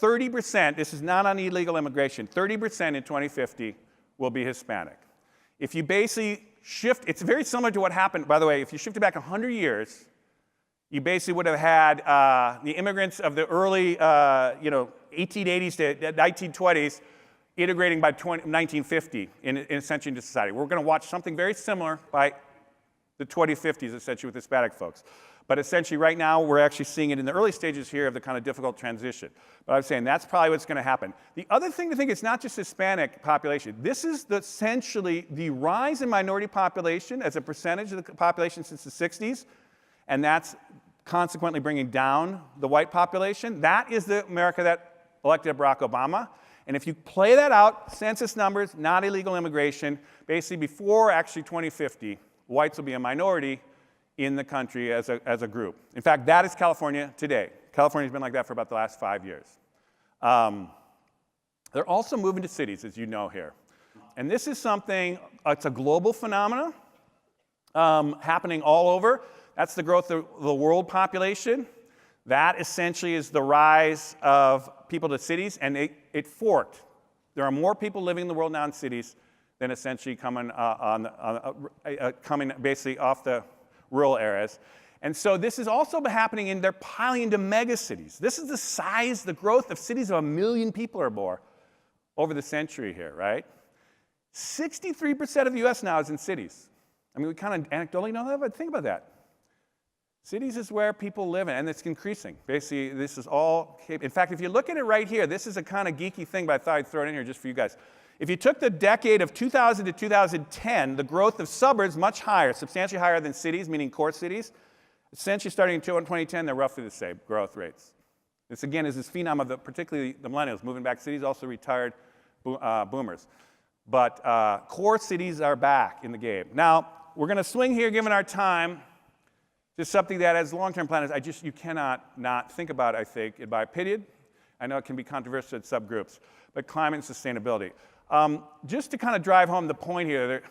30%, this is not on illegal immigration, 30% in 2050 will be Hispanic. If you basically shift, it's very similar to what happened, by the way, if you shifted back 100 years, you basically would have had the immigrants of the early 1880s to 1920s integrating by 1950 in essentially into society. We're going to watch something very similar by the 2050s, essentially, with Hispanic folks. But essentially, right now, we're actually seeing it in the early stages here of the kind of difficult transition. But I'm saying that's probably what's going to happen. The other thing to think, it's not just Hispanic population. This is essentially the rise in minority population as a percentage of the population since the 60s, and that's consequently bringing down the white population. That is the America that elected Barack Obama. And if you play that out, census numbers, not illegal immigration, basically before actually 2050, whites will be a minority in the country as a group. In fact, that is California today. California's been like that for about the last 5 years. They're also moving to cities, as you know here. And this is something, it's a global phenomenon happening all over. That's the growth of the world population. That essentially is the rise of people to cities, and it forked. There are more people living in the world now in cities than essentially coming basically off the rural areas. And so this is also happening they're piling into mega cities. This is the size, the growth of cities of 1 million people or more over the century here, right? 63% of the US now is in cities. I mean, we kind of anecdotally know that, but think about that. Cities is where people live in, and it's increasing. Basically, this is all, in fact, if you look at it right here, this is a kind of geeky thing, but I thought I'd throw it in here just for you guys. If you took the decade of 2000 to 2010, the growth of suburbs much higher, substantially higher than cities, meaning core cities. Essentially, starting in 2010, they're roughly the same growth rates. This, again, is this phenom of particularly the millennials moving back to cities, also retired boomers. But core cities are back in the game. Now, we're going to swing here, given our time, to something that as long-term planners, you cannot not think about, I think, in my opinion. I know it can be controversial at subgroups, but climate and sustainability. Just to kind of drive home the point here,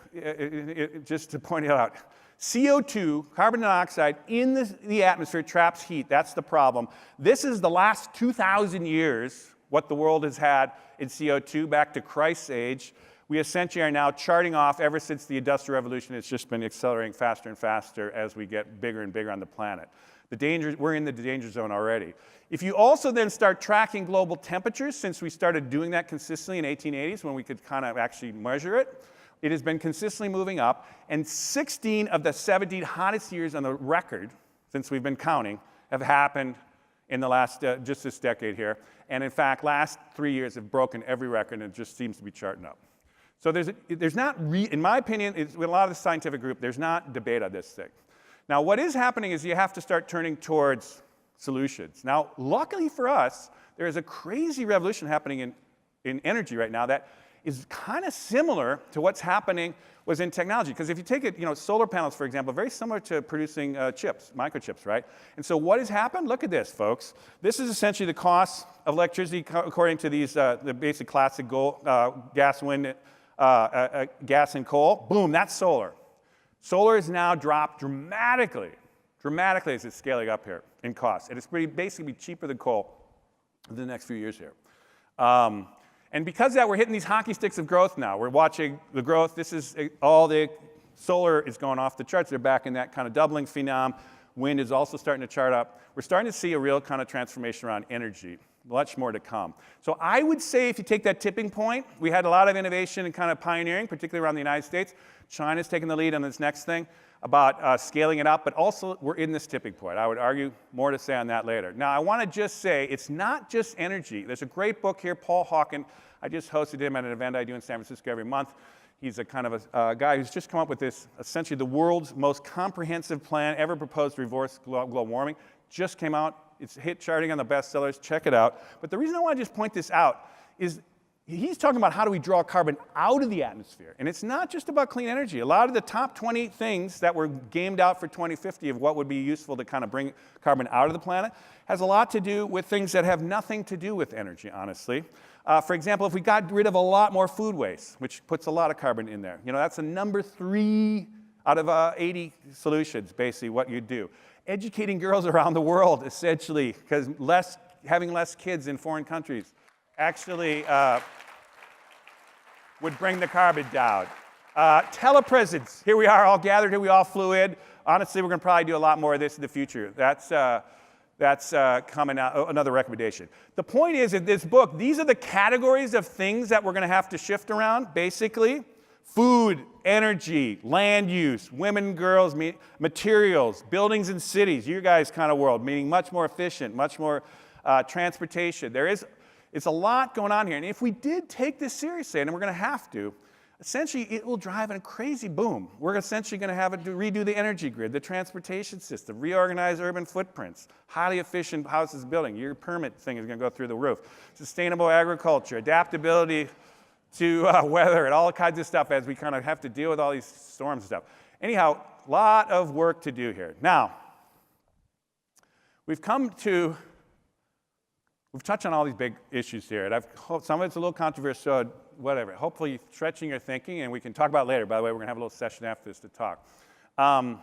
just to point it out, CO2, carbon dioxide, in the atmosphere traps heat. That's the problem. This is the last 2,000 years, what the world has had in CO2, back to Christ's age. We essentially are now charting off ever since the Industrial Revolution. It's just been accelerating faster and faster as we get bigger and bigger on the planet. We're in the danger zone already. If you also then start tracking global temperatures, since we started doing that consistently in the 1880s when we could kind of actually measure it, it has been consistently moving up. And 16 of the 17 hottest years on the record, since we've been counting, have happened in the last, just this decade here. And in fact, last 3 years have broken every record, and it just seems to be charting up. So there's not, in my opinion, with a lot of the scientific group, there's not debate on this thing. Now, what is happening is you have to start turning towards solutions. Now, luckily for us, there is a crazy revolution happening in energy right now that is kind of similar to what's happening was in technology. Because if you take it, solar panels, for example, very similar to producing chips, microchips, right? And so what has happened? Look at this, folks. This is essentially the cost of electricity according to these, the basic classic gas, wind, gas and coal. Boom, that's solar. Solar has now dropped dramatically as it's scaling up here in cost. And it's basically cheaper than coal in the next few years here. And because of that, we're hitting these hockey sticks of growth now. We're watching the growth. This is all the solar is going off the charts. They're back in that kind of doubling phenom. Wind is also starting to chart up. We're starting to see a real kind of transformation around energy. Much more to come. So I would say if you take that tipping point, we had a lot of innovation and kind of pioneering, particularly around the United States. China's taking the lead on this next thing about scaling it up, but also we're in this tipping point. I would argue more to say on that later. Now, I want to just say it's not just energy. There's a great book here, Paul Hawken. I just hosted him at an event I do in San Francisco every month. He's a kind of a guy who's just come up with this, essentially the world's most comprehensive plan ever proposed to reverse global warming. Just came out. It's hit charting on the bestsellers. Check it out. But the reason I want to just point this out is he's talking about how do we draw carbon out of the atmosphere. And it's not just about clean energy. A lot of the top 20 things that were gamed out for 2050 of what would be useful to kind of bring carbon out of the planet has a lot to do with things that have nothing to do with energy, honestly. For example, if we got rid of a lot more food waste, which puts a lot of carbon in there, that's a number 3 out of 80 solutions, basically, what you do. Educating girls around the world, essentially, because having less kids in foreign countries actually would bring the carbon down. Telepresence. Here we are all gathered here. We all flew in. Honestly, we're going to probably do a lot more of this in the future. That's coming out, another recommendation. The point is, in this book, these are the categories of things that we're going to have to shift around, basically. Food, energy, land use, women, girls, materials, buildings and cities, you guys' kind of world, meaning much more efficient, much more transportation. It's a lot going on here. And if we did take this seriously, and we're going to have to, essentially it will drive a crazy boom. We're essentially going to have to redo the energy grid, the transportation system, reorganize urban footprints, highly efficient houses building. Your permit thing is going to go through the roof. Sustainable agriculture, adaptability to weather and all kinds of stuff as we kind of have to deal with all these storms and stuff. Anyhow, a lot of work to do here. Now, we've touched on all these big issues here, and some of it's a little controversial, whatever. Hopefully stretching your thinking, and we can talk about it later. By the way, we're going to have a little session after this to talk. But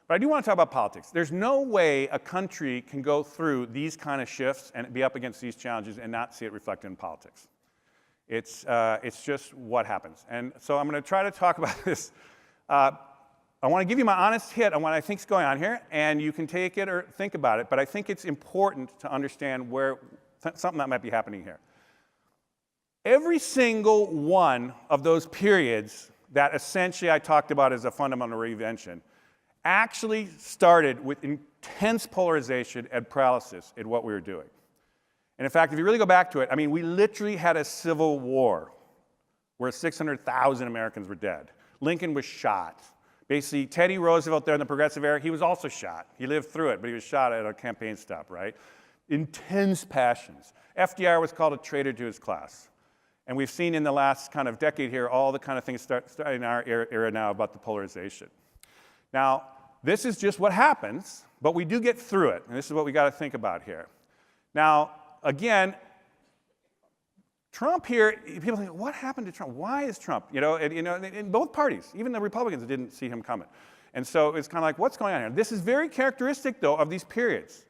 I do want to talk about politics. There's no way a country can go through these kind of shifts and be up against these challenges and not see it reflected in politics. It's just what happens. And so I'm going to try to talk about this. I want to give you my honest hit on what I think is going on here, and you can take it or think about it, but I think it's important to understand where something that might be happening here. Every single one of those periods that essentially I talked about as a fundamental reinvention actually started with intense polarization and paralysis in what we were doing. And in fact, if you really go back to it, we literally had a civil war where 600,000 Americans were dead. Lincoln was shot. Basically, Teddy Roosevelt there in the progressive era, he was also shot. He lived through it, but he was shot at a campaign stop, right? Intense passions. FDR was called a traitor to his class. And we've seen in the last kind of decade here all the kind of things start in our era now about the polarization. Now, this is just what happens, but we do get through it, and this is what we got to think about here. Now, again, Trump here, people think, what happened to Trump? Why is Trump? In both parties, even the Republicans didn't see him coming. And so it's kind of like, what's going on here? This is very characteristic, though, of these periods.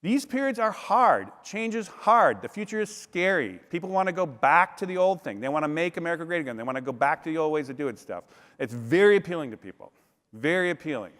These periods are hard. Change is hard. The future is scary. People want to go back to the old thing. They want to make America great again. They want to go back to the old ways of doing stuff. It's very appealing to people. Very appealing.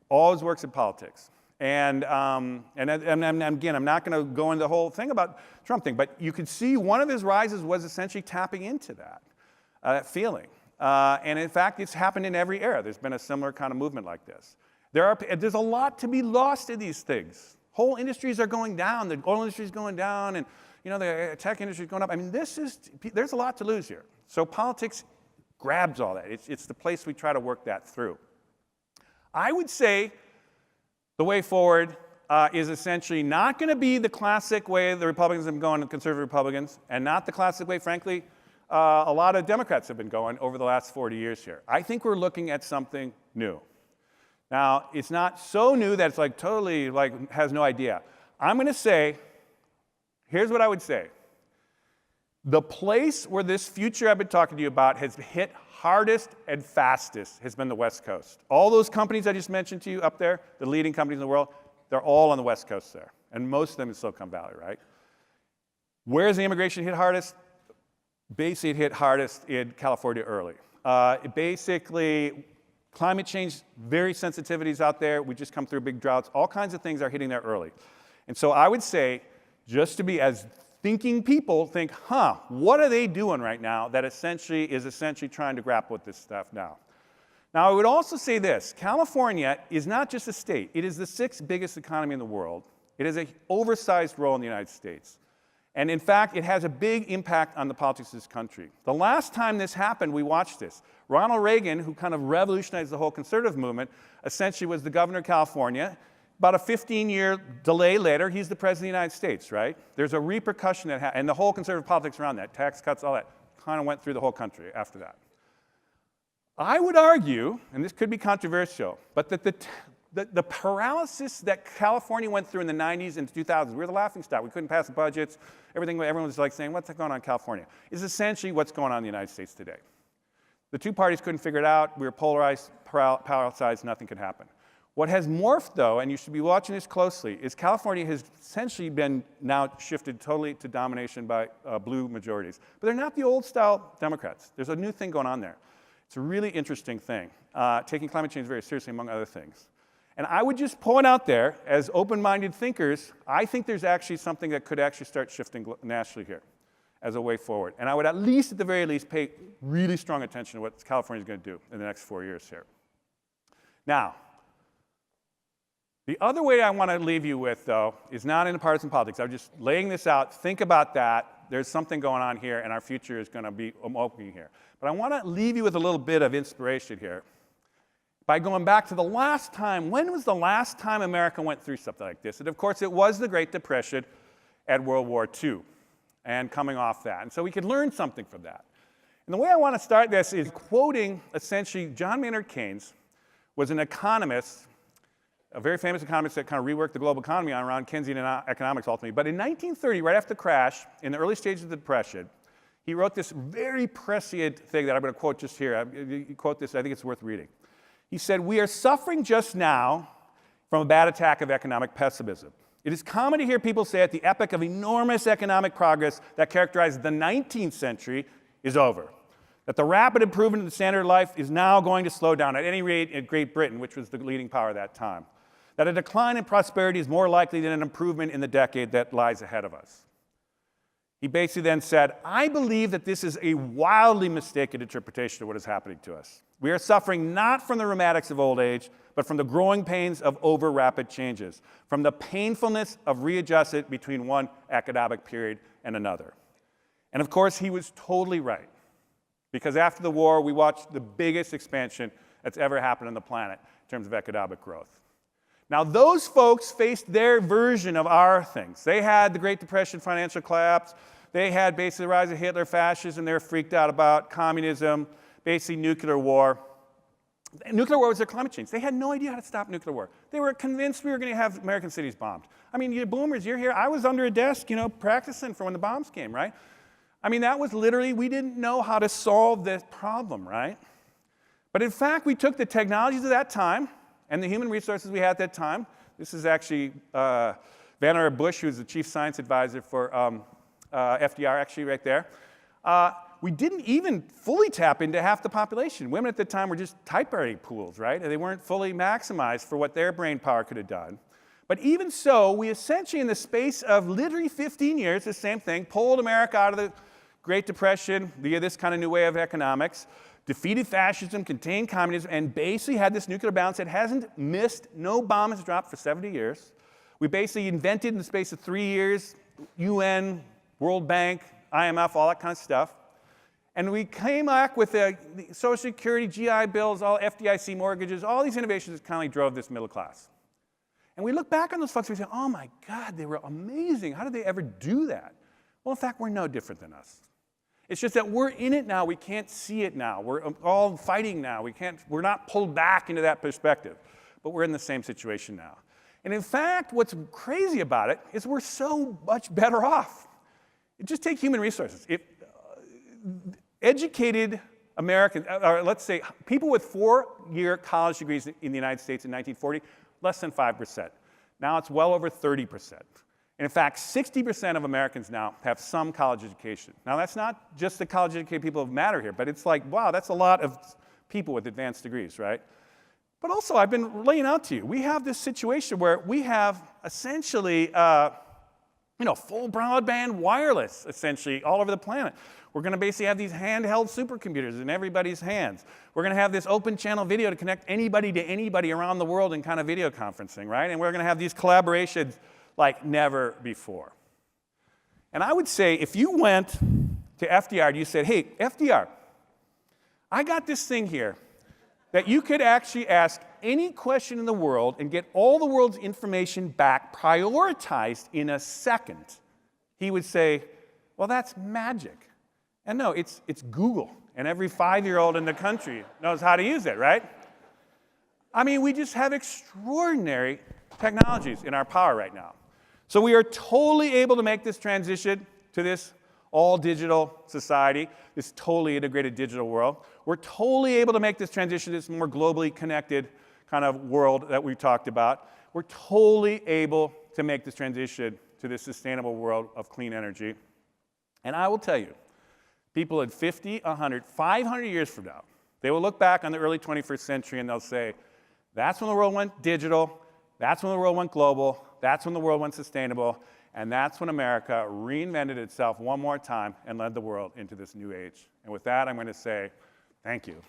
Always works in politics. And again, I'm not going to go into the whole thing about Trump thing, but you could see one of his rises was essentially tapping into that feeling. And in fact, it's happened in every era. There's been a similar kind of movement like this. There's a lot to be lost in these things. Whole industries are going down. The oil industry is going down, and the tech industry is going up. I mean, there's a lot to lose here. So politics grabs all that. It's the place we try to work that through. I would say the way forward is essentially not going to be the classic way the Republicans have been going, the conservative Republicans, and not the classic way, frankly, a lot of Democrats have been going over the last 40 years here. I think we're looking at something new. Now, it's not so new that it's like totally like has no idea. I'm going to say, here's what I would say. The place where this future I've been talking to you about has hit hardest and fastest has been the West Coast. All those companies I just mentioned to you up there, the leading companies in the world, they're all on the West Coast there. And most of them in Silicon Valley, right? Where's the immigration hit hardest? Basically, it hit hardest in California early. Basically, climate change, very sensitivities out there. We just come through big droughts. All kinds of things are hitting there early. And so I would say, just to be as thinking people think, what are they doing right now that is essentially trying to grapple with this stuff now? Now, I would also say this. California is not just a state. It is the 6th biggest economy in the world. It has an oversized role in the United States. And in fact, it has a big impact on the politics of this country. The last time this happened, we watched this. Ronald Reagan, who kind of revolutionized the whole conservative movement, essentially was the governor of California. About a 15-year delay later, he's the president of the United States, right? There's a repercussion and the whole conservative politics around that, tax cuts, all that, kind of went through the whole country after that. I would argue, and this could be controversial, but that the paralysis that California went through in the 90s and 2000s, we were the laughingstock. We couldn't pass the budgets. Everyone was like saying, what's going on in California? Is essentially what's going on in the United States today. The two parties couldn't figure it out. We were polarized, paralyzed, nothing could happen. What has morphed, though, and you should be watching this closely, is California has essentially been now shifted totally to domination by blue majorities. But they're not the old-style Democrats. There's a new thing going on there. It's a really interesting thing, taking climate change very seriously, among other things. And I would just point out there, as open-minded thinkers, I think there's actually something that could actually start shifting nationally here as a way forward. And I would at the very least, pay really strong attention to what California is going to do in the next 4 years here. Now, the other way I want to leave you with, though, is not in partisan politics. I'm just laying this out. Think about that. There's something going on here, and our future is going to be opening here. But I want to leave you with a little bit of inspiration here by going back to the last time. When was the last time America went through something like this? And of course, it was the Great Depression and World War II, and coming off that. And so we could learn something from that. And the way I want to start this is quoting, essentially, John Maynard Keynes was an economist, a very famous economist that kind of reworked the global economy around Keynesian economics ultimately. But in 1930, right after the crash, in the early stages of the Depression, he wrote this very prescient thing that I'm going to quote just here. You quote this, I think it's worth reading. He said, "We are suffering just now from a bad attack of economic pessimism. It is common to hear people say that the epoch of enormous economic progress that characterized the 19th century is over, that the rapid improvement in the standard of life is now going to slow down, at any rate in Great Britain, which was the leading power at that time, that a decline in prosperity is more likely than an improvement in the decade that lies ahead of us." He basically then said, "I believe that this is a wildly mistaken interpretation of what is happening to us. We are suffering not from the rheumatics of old age, but from the growing pains of over-rapid changes, from the painfulness of readjustment between one economic period and another." And of course, he was totally right. Because after the war, we watched the biggest expansion that's ever happened on the planet in terms of economic growth. Now, those folks faced their version of our things. They had the Great Depression, financial collapse. They had basically the rise of Hitler, fascism, they were freaked out about communism, basically nuclear war. Nuclear war was their climate change. They had no idea how to stop nuclear war. They were convinced we were going to have American cities bombed. I mean, you boomers, you're here. I was under a desk, practicing for when the bombs came, right? I mean, that was literally, we didn't know how to solve this problem, right? But in fact, we took the technologies of that time and the human resources we had at that time. This is actually Vannevar Bush, who's the chief science advisor for FDR, actually right there. We didn't even fully tap into half the population. Women at the time were just typewriting pools, right? And they weren't fully maximized for what their brain power could have done. But even so, we essentially, in the space of literally 15 years, the same thing, pulled America out of the Great Depression via this kind of new way of economics, defeated fascism, contained communism, and basically had this nuclear balance that hasn't missed, no bomb has dropped for 70 years. We basically invented in the space of 3 years, UN, World Bank, IMF, all that kind of stuff. And we came back with the Social Security, GI bills, all FDIC mortgages, all these innovations that kind of drove this middle class. And we look back on those folks and we say, oh my God, they were amazing. How did they ever do that? Well, in fact, we're no different than us. It's just that we're in it now. We can't see it now. We're all fighting now. We're not pulled back into that perspective. But we're in the same situation now. And in fact, what's crazy about it is we're so much better off. Just take human resources. Educated Americans, or let's say people with 4-year college degrees in the United States in 1940, less than 5%. Now it's well over 30%. And in fact, 60% of Americans now have some college education. Now that's not just the college educated people who matter here, but it's like, wow, that's a lot of people with advanced degrees, right? But also, I've been laying out to you, we have this situation where we have essentially, full broadband wireless, essentially, all over the planet. We're going to basically have these handheld supercomputers in everybody's hands. We're going to have this open channel video to connect anybody to anybody around the world in kind of video conferencing, right? And we're going to have these collaborations like never before. And I would say if you went to FDR and you said, hey, FDR, I got this thing here that you could actually ask any question in the world and get all the world's information back prioritized in a second, he would say, well, that's magic. And no, it's Google, and every 5-year-old in the country knows how to use it, right? I mean, we just have extraordinary technologies in our power right now. So we are totally able to make this transition to this all-digital society, this totally integrated digital world. We're totally able to make this transition to this more globally connected kind of world that we talked about. We're totally able to make this transition to this sustainable world of clean energy. And I will tell you, people in 50, 100, 500 years from now, they will look back on the early 21st century and they'll say, that's when the world went digital, that's when the world went global, that's when the world went sustainable, and that's when America reinvented itself one more time and led the world into this new age. And with that, I'm going to say thank you.